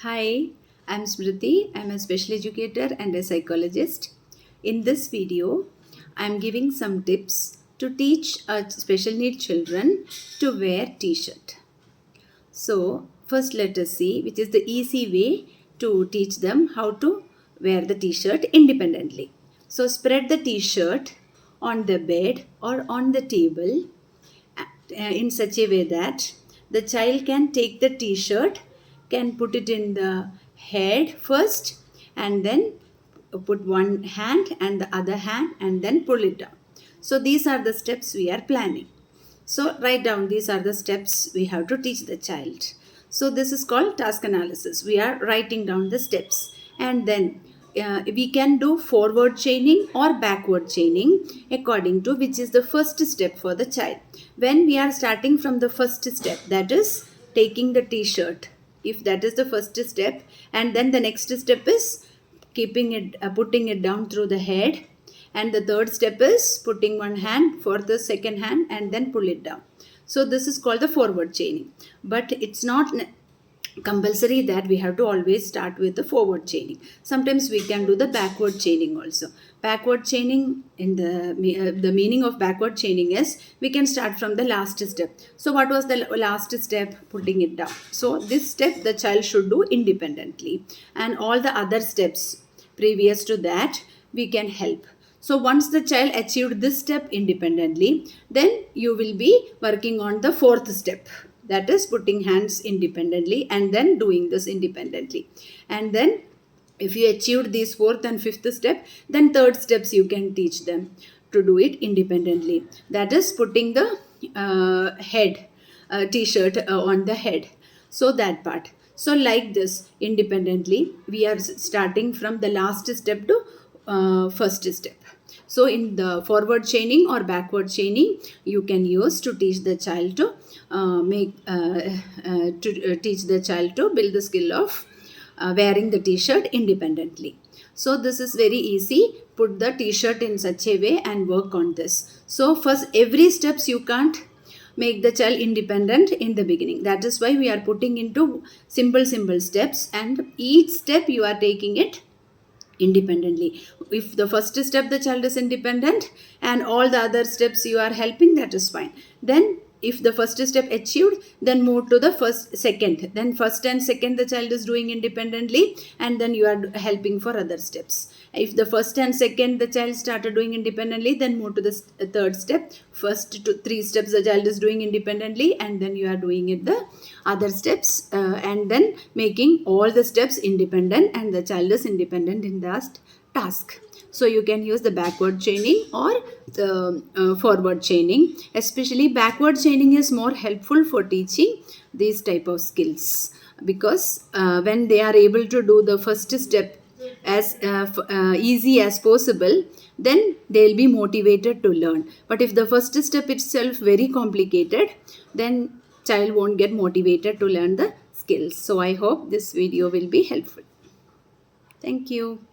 Hi, I'm Smriti. I'm a special educator and a psychologist. In this video, I'm giving some tips to teach special need children to wear t-shirt. So, first let us see which is the easy way to teach them how to wear the t-shirt independently. So, spread the t-shirt on the bed or on the table in such a way that the child can take the t-shirt, can put it in the head first, and then put one hand and the other hand and then pull it down. So these are the steps we are planning. So write down, these are the steps we have to teach the child. So this is called task analysis. We are writing down the steps, and then we can do forward chaining or backward chaining according to which is the first step for the child. When we are starting from the first step, that is taking the t-shirt, if that is the first step, and then the next step is keeping it putting it down through the head, and the third step is putting one hand for the second hand and then pull it down. So this is called the forward chaining, but it's not compulsory that we have to always start with the forward chaining. Sometimes we can do the backward chaining also. Backward chaining, in the meaning of backward chaining is we can start from the last step. So what was the last step? Putting it down. So this step the child should do independently, and all the other steps previous to that we can help. So once the child achieved this step independently, then you will be working on the fourth step, that is putting hands independently and then doing this independently. And then if you achieved these fourth and fifth step, then third steps you can teach them to do it independently, that is putting the head t-shirt on the head. So that part. So like this, independently we are starting from the last step to first step. So in the forward chaining or backward chaining, you can use to teach the child to teach the child to build the skill of wearing the t-shirt independently. So this is very easy. Put the t-shirt in such a way and work on this. So first, every steps you can't make the child independent in the beginning. That is why we are putting into simple steps, and each step you are taking it independently. If the first step the child is independent and all the other steps you are helping, that is fine. Then if the first step achieved, then move to the second, then first and second the child is doing independently, and then you are helping for other steps. If the first and second the child started doing independently, then move to the third step. First to three steps the child is doing independently, and then you are doing it the other steps, and then making all the steps independent, and the child is independent in that task. So you can use the backward chaining or the forward chaining. Especially backward chaining is more helpful for teaching these type of skills, because when they are able to do the first step as easy as possible, then they'll be motivated to learn. But if the first step itself very complicated, then child won't get motivated to learn the skills. So I hope this video will be helpful. Thank you.